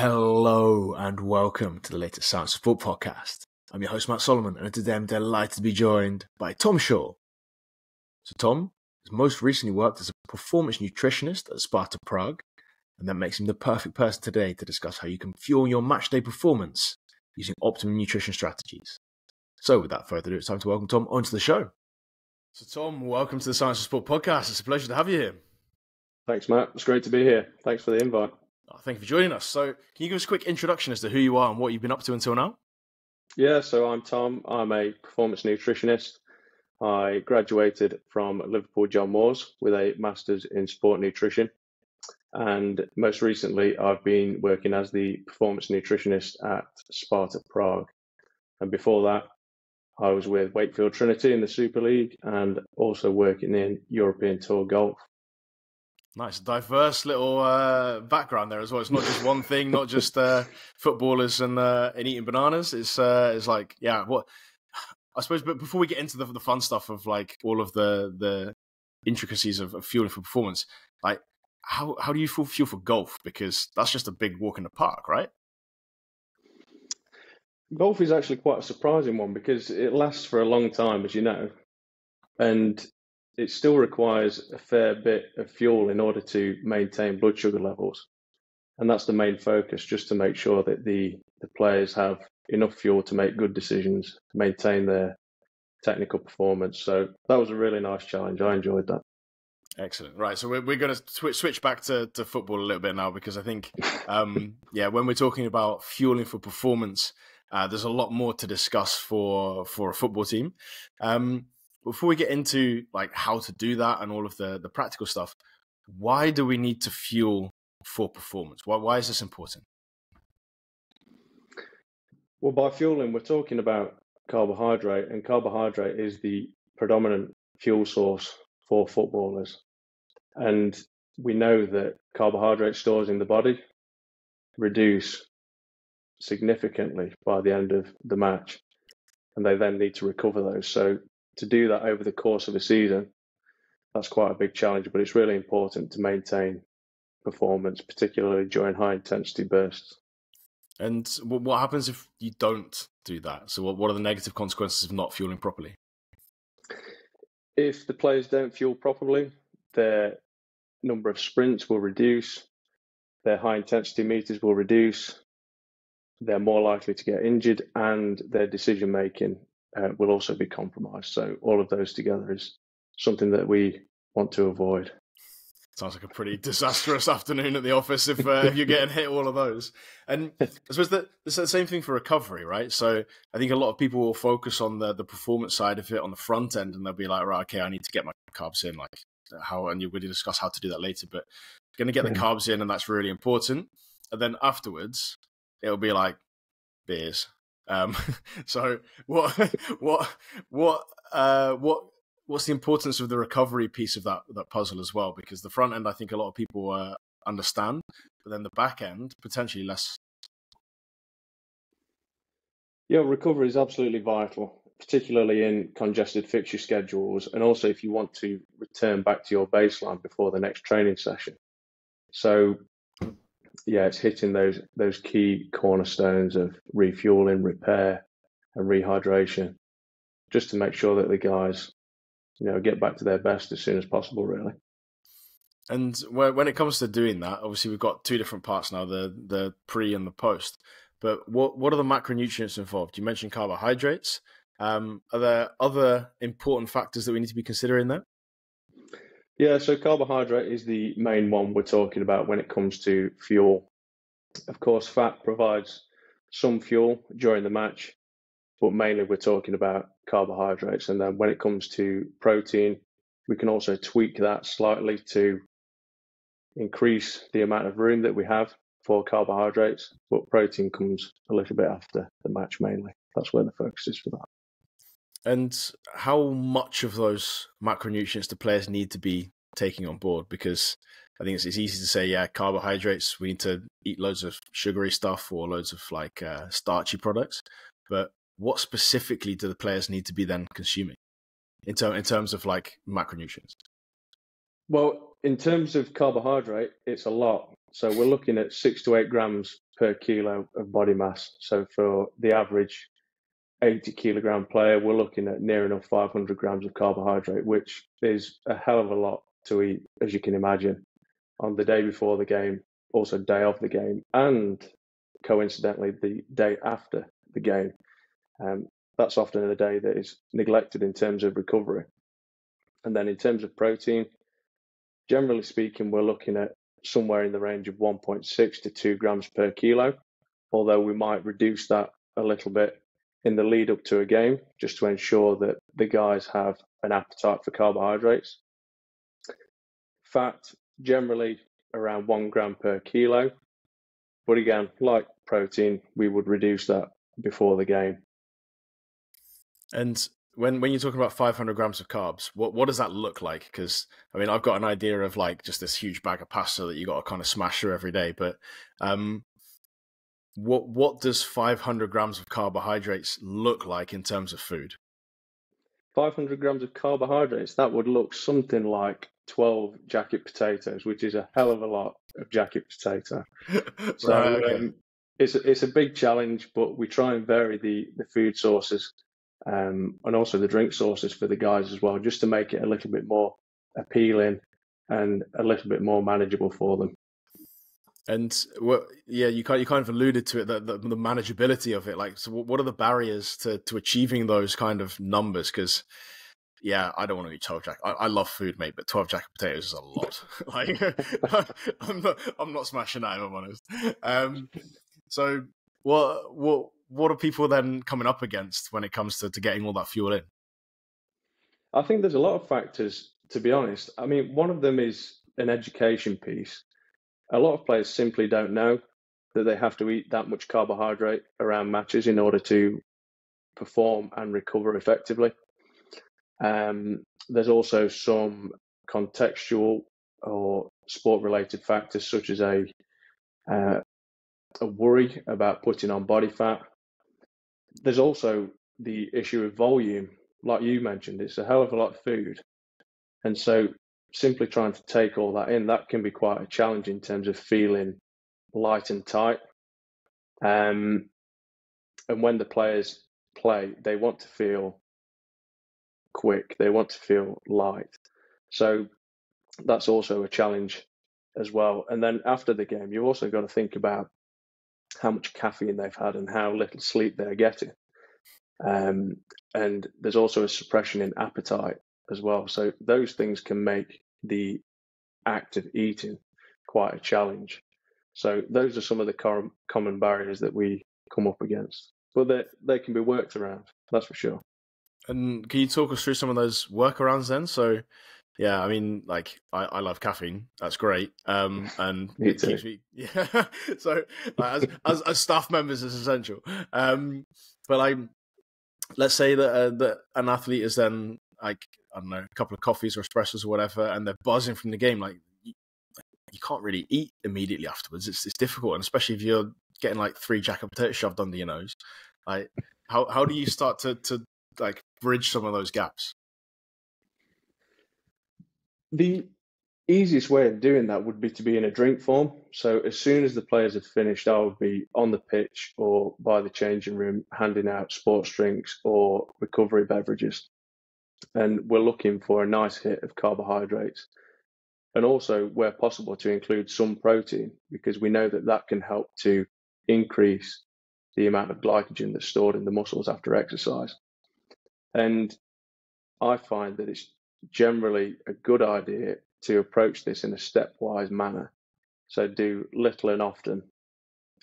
Hello and welcome to the latest Science of Sport podcast. I'm your host Matt Solomon, and today I'm delighted to be joined by Tom Shaw. So Tom has most recently worked as a performance nutritionist at Sparta Prague, and that makes him the perfect person today to discuss how you can fuel your matchday performance using optimum nutrition strategies. So without further ado, it's time to welcome Tom onto the show. So Tom, welcome to the Science of Sport podcast. It's a pleasure to have you here. Thanks, Matt. It's great to be here. Thanks for the invite. Thank you for joining us. So can you give us a quick introduction as to who you are and what you've been up to until now? Yeah, so I'm Tom. I'm a performance nutritionist. I graduated from Liverpool John Moores with a master's in sport nutrition. And most recently, I've been working as the performance nutritionist at Sparta Prague. And before that, I was with Wakefield Trinity in the Super League and also working in European Tour golf. Nice, diverse little background there as well. It's not just one thing, not just footballers and eating bananas. It's like, yeah, what I suppose. But before we get into the fun stuff of like all of the intricacies of fueling for performance, like how do you fuel for golf? Because that's just a big walk in the park, right? Golf is actually quite a surprising one because it lasts for a long time, as you know, and it still requires a fair bit of fuel in order to maintain blood sugar levels. And that's the main focus, just to make sure that the players have enough fuel to make good decisions, to maintain their technical performance. So that was a really nice challenge. I enjoyed that. Excellent. Right. So we're going to switch back to football a little bit now, because I think, when we're talking about fueling for performance, there's a lot more to discuss for a football team. Before we get into like how to do that and all of the practical stuff, why do we need to fuel for performance? Why is this important? Well, by fueling, we're talking about carbohydrate, and carbohydrate is the predominant fuel source for footballers. And we know that carbohydrate stores in the body reduce significantly by the end of the match, and they then need to recover those. So to do that over the course of a season, that's quite a big challenge, but it's really important to maintain performance, particularly during high intensity bursts. And what happens if you don't do that? So what are the negative consequences of not fueling properly? If the players don't fuel properly, their number of sprints will reduce, their high intensity meters will reduce, they're more likely to get injured, and their decision making will also be compromised. So all of those together is something that we want to avoid. Sounds like a pretty disastrous afternoon at the office if you're getting hit all of those. And I suppose that it's the same thing for recovery, right? So I think a lot of people will focus on the performance side of it on the front end, and they'll be like, right, okay, I need to get my carbs in, like how, and we'll discuss how to do that later, but going to get the carbs in, and that's really important. And then afterwards, it'll be like beers. So what's the importance of the recovery piece of that puzzle as well? Because the front end, I think a lot of people understand, but then the back end, potentially less. Yeah, recovery is absolutely vital, particularly in congested fixture schedules, and also if you want to return back to your baseline before the next training session. So yeah, it's hitting those key cornerstones of refueling, repair, and rehydration, just to make sure that the guys, get back to their best as soon as possible, really. And when it comes to doing that, obviously we've got two different parts now, the pre and the post. But what are the macronutrients involved? You mentioned carbohydrates. Are there other important factors that we need to be considering there? Yeah, so carbohydrate is the main one we're talking about when it comes to fuel. Of course, fat provides some fuel during the match, but mainly we're talking about carbohydrates. And then when it comes to protein, we can also tweak that slightly to increase the amount of room that we have for carbohydrates, but protein comes a little bit after the match mainly. That's where the focus is for that. And how much of those macronutrients do players need to be taking on board? Because I think it's easy to say, yeah, carbohydrates, we need to eat loads of sugary stuff or loads of like starchy products. But what specifically do the players need to be then consuming in terms of like macronutrients? Well, in terms of carbohydrate, it's a lot. So we're looking at 6 to 8 grams per kilo of body mass. So for the average 80 kilogram player, we're looking at near enough 500 grams of carbohydrate, which is a hell of a lot to eat, as you can imagine, on the day before the game, also day of the game, and coincidentally the day after the game. That's often a day that is neglected in terms of recovery. And then in terms of protein, generally speaking, we're looking at somewhere in the range of 1.6 to 2 grams per kilo, although we might reduce that a little bit in the lead up to a game, just to ensure that the guys have an appetite for carbohydrates. Fat, generally around 1 gram per kilo. But again, like protein, we would reduce that before the game. And when you're talking about 500 grams of carbs, what does that look like? Because, I mean, I've got an idea of like just this huge bag of pasta that you got to kind of smash through every day. But what does 500 grams of carbohydrates look like in terms of food? 500 grams of carbohydrates, that would look something like 12 jacket potatoes, which is a hell of a lot of jacket potato. So Right, okay. It's a big challenge, but we try and vary the food sources and also the drink sources for the guys as well, just to make it a little bit more appealing and a little bit more manageable for them. And you kind of alluded to it, the manageability of it. Like, so what are the barriers to achieving those kind of numbers? Because yeah, I don't want to eat 12 jack. I love food, mate, but 12 jacket potatoes is a lot. Like, I'm not smashing that, if I'm honest. So what are people then coming up against when it comes to getting all that fuel in? I think there's a lot of factors, to be honest. I mean, one of them is an education piece. A lot of players simply don't know that they have to eat that much carbohydrate around matches in order to perform and recover effectively. There's also some contextual or sport-related factors, such as a worry about putting on body fat. There's also the issue of volume. Like you mentioned, it's a hell of a lot of food. And so simply trying to take all that in, that can be quite a challenge in terms of feeling light and tight. And when the players play, they want to feel quick, they want to feel light. So that's also a challenge as well. And then after the game, you've also got to think about how much caffeine they've had and how little sleep they're getting. And there's also a suppression in appetite as well. So those things can make the act of eating quite a challenge. So those are some of the common barriers that we come up against. But they can be worked around, that's for sure. And can you talk us through some of those workarounds then? So, yeah, I mean, like I love caffeine. That's great. And Me it too. keeps me, yeah. So as staff members, it's essential. But like, let's say that an athlete is then like, I don't know, a couple of coffees or espressos or whatever, and they're buzzing from the game. Like, you can't really eat immediately afterwards. It's difficult, and especially if you're getting like 3 jacket potatoes shoved under your nose. Like, how do you start to like bridge some of those gaps? The easiest way of doing that would be to be in a drink form. So as soon as the players have finished, I would be on the pitch or by the changing room handing out sports drinks or recovery beverages. And we're looking for a nice hit of carbohydrates. And also, where possible, to include some protein, because we know that that can help to increase the amount of glycogen that's stored in the muscles after exercise. And I find that it's generally a good idea to approach this in a stepwise manner. So do little and often,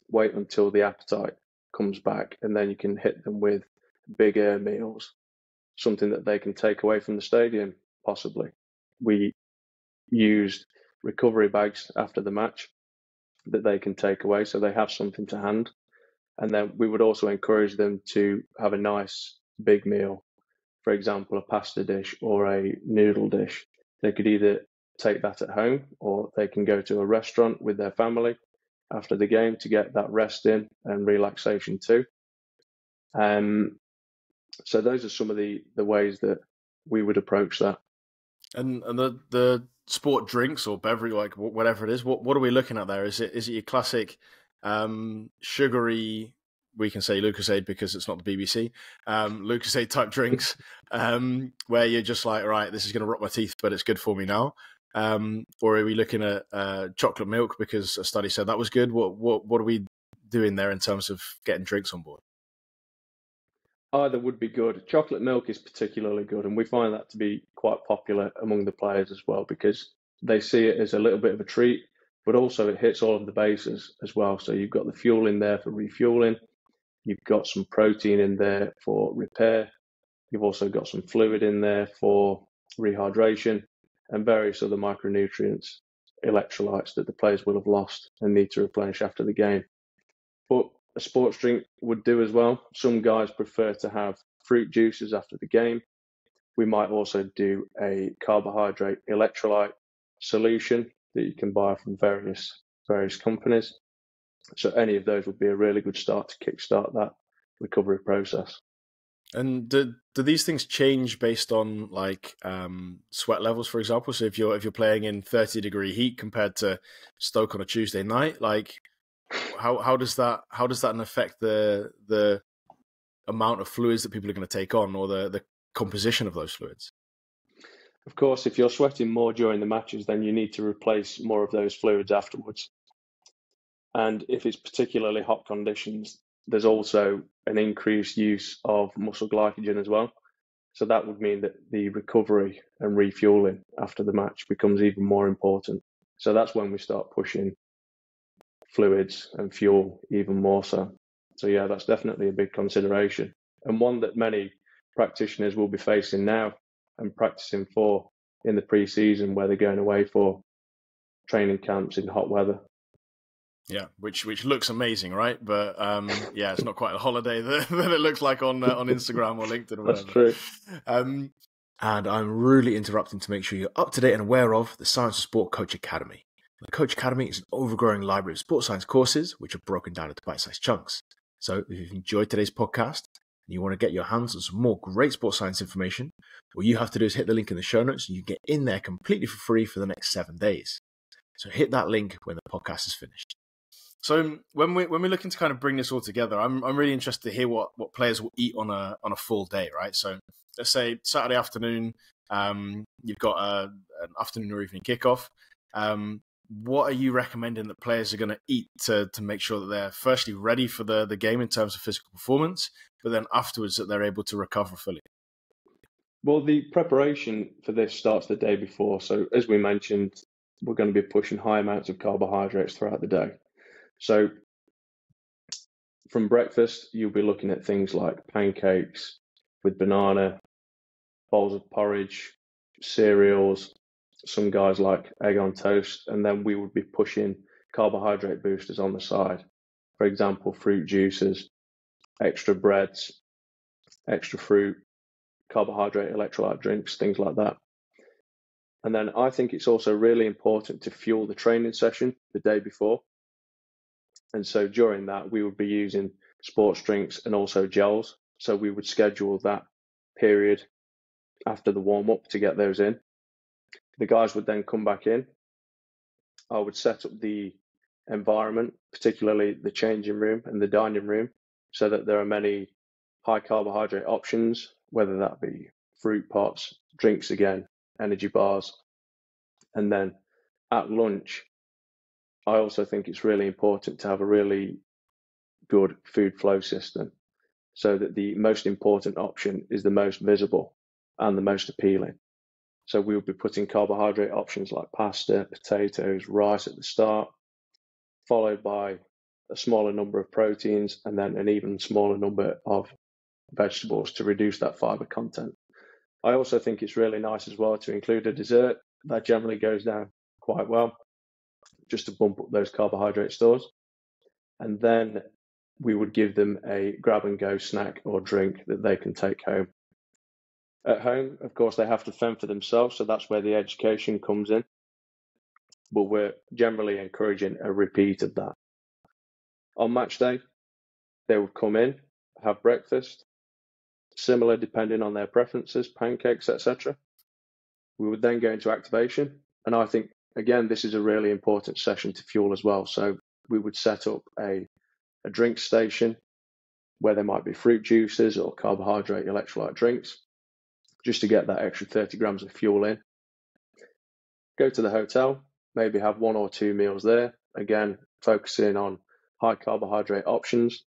wait until the appetite comes back, and then you can hit them with bigger meals, something that they can take away from the stadium, possibly. We used recovery bags after the match that they can take away, so they have something to hand. And then we would also encourage them to have a nice big meal, for example, a pasta dish or a noodle dish. They could either take that at home or they can go to a restaurant with their family after the game to get that rest in and relaxation too. So those are some of the ways that we would approach that. And the sport drinks or beverage, like whatever it is, what are we looking at there? Is it your classic sugary, we can say Lucozade because it's not the BBC, Lucozade type drinks, where you're just like, right, this is going to rot my teeth, but it's good for me now? Or are we looking at chocolate milk because a study said that was good? What are we doing there in terms of getting drinks on board? Either would be good. Chocolate milk is particularly good, and we find that to be quite popular among the players as well, because they see it as a little bit of a treat, but also it hits all of the bases as well. So you've got the fuel in there for refueling, you've got some protein in there for repair, you've also got some fluid in there for rehydration, and various other micronutrients, electrolytes that the players will have lost and need to replenish after the game. But a sports drink would do as well. Some guys prefer to have fruit juices after the game. We might also do a carbohydrate electrolyte solution that you can buy from various companies. So any of those would be a really good start to kickstart that recovery process. And do these things change based on like sweat levels, for example? So if you're playing in 30-degree heat compared to Stoke on a Tuesday night, like how does that affect the amount of fluids that people are going to take on, or the composition of those fluids? Of course, if you're sweating more during the matches, then you need to replace more of those fluids afterwards. And if it's particularly hot conditions, there's also an increased use of muscle glycogen as well. So that would mean that the recovery and refueling after the match becomes even more important. So that's when we start pushing fluids and fuel even more so. So yeah, that's definitely a big consideration, and one that many practitioners will be facing now and practicing for in the pre-season, where they're going away for training camps in hot weather. Yeah, which looks amazing, right? But yeah, it's not quite a holiday that it looks like on Instagram or LinkedIn or whatever. That's true. And I'm really interrupting to make sure you're up to date and aware of the Science of Sport Coach Academy. The Coach Academy is an overgrowing library of sports science courses which are broken down into bite-sized chunks. So if you've enjoyed today's podcast and you want to get your hands on some more great sports science information, all you have to do is hit the link in the show notes and you get in there completely for free for the next 7 days. So hit that link when the podcast is finished. So when we're looking to kind of bring this all together, I'm really interested to hear what players will eat on a full day, right? So let's say Saturday afternoon, you've got an afternoon or evening kickoff. What are you recommending that players are going to eat to make sure that they're firstly ready for the game in terms of physical performance, but then afterwards that they're able to recover fully? Well, the preparation for this starts the day before. So as we mentioned, we're going to be pushing high amounts of carbohydrates throughout the day. So from breakfast, you'll be looking at things like pancakes with banana, bowls of porridge, cereals. Some guys like egg on toast, and then we would be pushing carbohydrate boosters on the side. For example, fruit juices, extra breads, extra fruit, carbohydrate electrolyte drinks, things like that. And then I think it's also really important to fuel the training session the day before. And so during that, we would be using sports drinks and also gels. So we would schedule that period after the warm-up to get those in. The guys would then come back in. I would set up the environment, particularly the changing room and the dining room, so that there are many high carbohydrate options, whether that be fruit pots, drinks again, energy bars. And then at lunch, I also think it's really important to have a really good food flow system, so that the most important option is the most visible and the most appealing. So we will be putting carbohydrate options like pasta, potatoes, rice at the start, followed by a smaller number of proteins and then an even smaller number of vegetables to reduce that fiber content. I also think it's really nice as well to include a dessert. That generally goes down quite well, just to bump up those carbohydrate stores. And then we would give them a grab-and-go snack or drink that they can take home. At home, of course, they have to fend for themselves, so that's where the education comes in. But we're generally encouraging a repeat of that. On match day, they would come in, have breakfast, similar depending on their preferences, pancakes, etc. We would then go into activation, and I think, again, this is a really important session to fuel as well. So we would set up a drink station where there might be fruit juices or carbohydrate electrolyte drinks, just to get that extra 30 grams of fuel in. Go to the hotel, maybe have 1 or 2 meals there. Again, focusing on high carbohydrate options,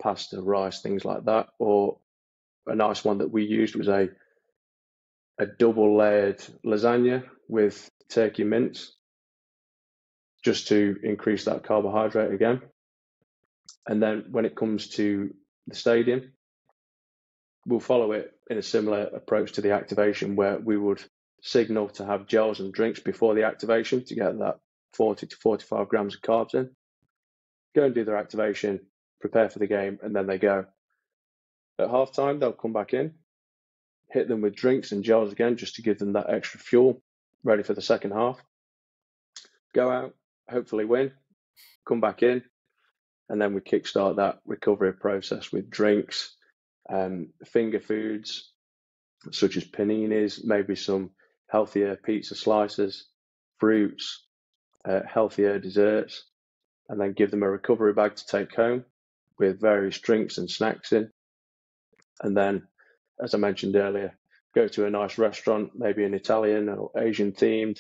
pasta, rice, things like that. Or a nice one that we used was a double layered lasagna with turkey mince, just to increase that carbohydrate again. And then when it comes to the stadium, we'll follow it in a similar approach to the activation, where we would signal to have gels and drinks before the activation to get that 40 to 45 grams of carbs in. Go and do their activation, prepare for the game, and then they go. At halftime, they'll come back in, hit them with drinks and gels again, just to give them that extra fuel, ready for the second half. Go out, hopefully win, come back in, and then we kickstart that recovery process with drinks, finger foods, such as paninis, maybe some healthier pizza slices, fruits, healthier desserts, and then give them a recovery bag to take home with various drinks and snacks in. And then, as I mentioned earlier, go to a nice restaurant, maybe an Italian or Asian themed,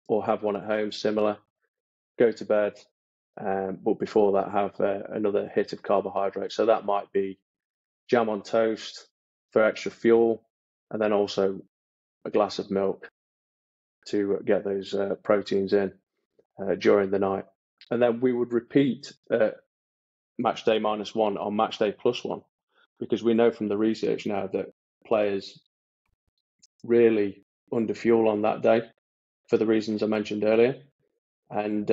or have one at home similar, go to bed, but before that have another hit of carbohydrate. So that might be jam on toast for extra fuel, and then also a glass of milk to get those proteins in during the night. And then we would repeat match day -1 on match day +1, because we know from the research now that players really underfuel on that day for the reasons I mentioned earlier. And,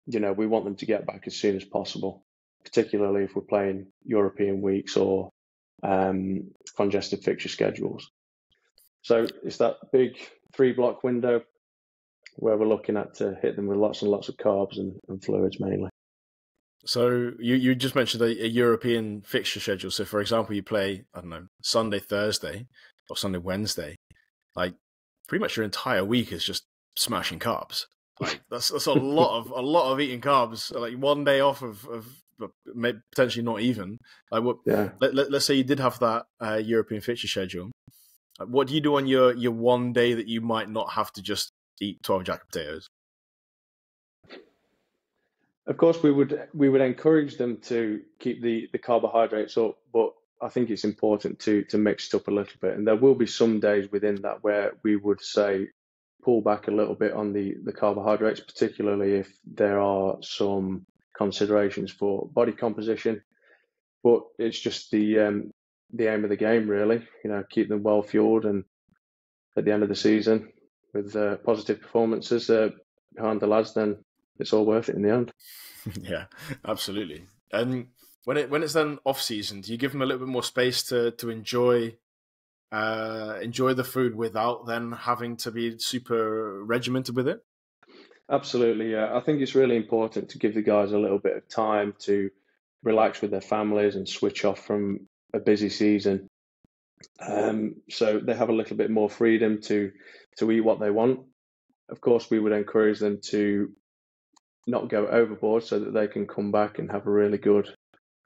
we want them to get back as soon as possible, particularly if we're playing European weeks or congested fixture schedules. So it's that big 3-block window where we're looking at to hit them with lots and lots of carbs and fluids mainly. So you just mentioned a European fixture schedule. So, for example, you play, I don't know, Sunday, Thursday, or Sunday, Wednesday. Like, pretty much your entire week is just smashing carbs. Like, that's a lot of eating carbs. Like, one day off of maybe potentially not even. Like, what? Yeah. Let's say you did have that European fixture schedule. What do you do on your one day that you might not have to just eat 12 jacket potatoes? Of course, we would encourage them to keep the carbohydrates up, but I think it's important to mix it up a little bit. And there will be some days within that where we would say pull back a little bit on the carbohydrates, particularly if there are some considerations for body composition. But it's just the aim of the game, really. Keep them well fueled, and at the end of the season, with positive performances behind the lads, then it's all worth it in the end. Yeah, absolutely. And when it's then off season, do you give them a little bit more space to enjoy the food without then having to be super regimented with it? Absolutely, yeah. I think it's really important to give the guys a little bit of time to relax with their families and switch off from a busy season. So they have a little bit more freedom to eat what they want. Of course, we would encourage them to not go overboard so that they can come back and have a really good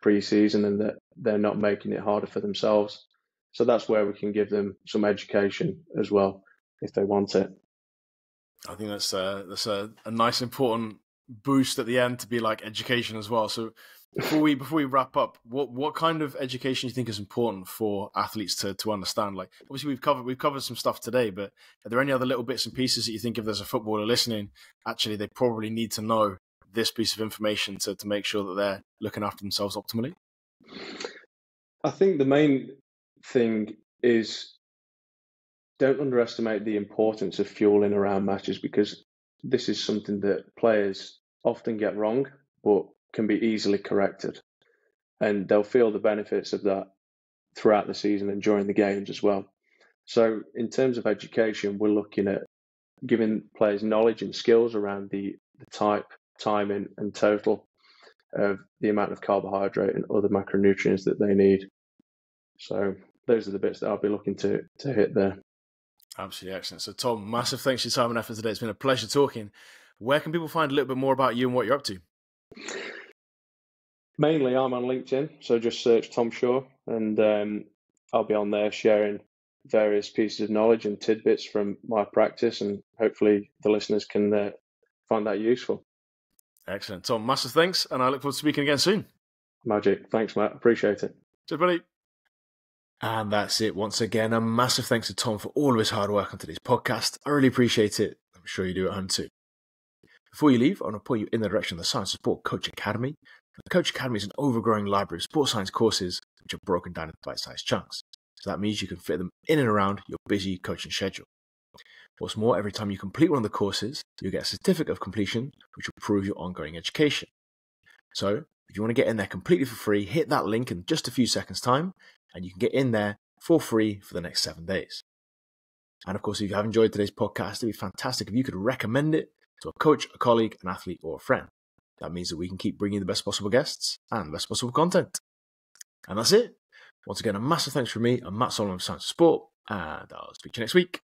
pre-season, and that they're not making it harder for themselves. So that's where we can give them some education as well if they want it. I think that's a nice important boost at the end to be like education as well. So before we wrap up, what kind of education do you think is important for athletes to understand? Like, obviously we've covered some stuff today, but are there any other little bits and pieces that you think if there's a footballer listening, actually they probably need to know this piece of information to make sure that they're looking after themselves optimally? I think the main thing is, don't underestimate the importance of fueling around matches, because this is something that players often get wrong, but can be easily corrected. And they'll feel the benefits of that throughout the season and during the games as well. So in terms of education, we're looking at giving players knowledge and skills around the type, timing, and total of the amount of carbohydrate and other macronutrients that they need. So those are the bits that I'll be looking to hit there. Absolutely excellent. So Tom, massive thanks for your time and effort today. It's been a pleasure talking. where can people find a little bit more about you and what you're up to? Mainly, I'm on LinkedIn, so just search Tom Shaw, and I'll be on there sharing various pieces of knowledge and tidbits from my practice, and hopefully the listeners can find that useful. Excellent. Tom, massive thanks, and I look forward to speaking again soon. Magic. Thanks, Matt. Appreciate it. Cheers, buddy. And that's it. Once again, a massive thanks to Tom for all of his hard work on today's podcast. I really appreciate it. I'm sure you do at home too. Before you leave, I want to point you in the direction of the Science of Sport Coach Academy. The Coach Academy is an overgrowing library of sports science courses which are broken down into bite-sized chunks. So that means you can fit them in and around your busy coaching schedule. What's more, every time you complete one of the courses, you'll get a certificate of completion which will prove your ongoing education. So, if you want to get in there completely for free, hit that link in just a few seconds' time, and you can get in there for free for the next 7 days. And of course, if you have enjoyed today's podcast, it'd be fantastic if you could recommend it to a coach, a colleague, an athlete, or a friend. That means that we can keep bringing the best possible guests and the best possible content. And that's it. Once again, a massive thanks from me. I'm Matt Solomon of Science of Sport, and I'll speak to you next week.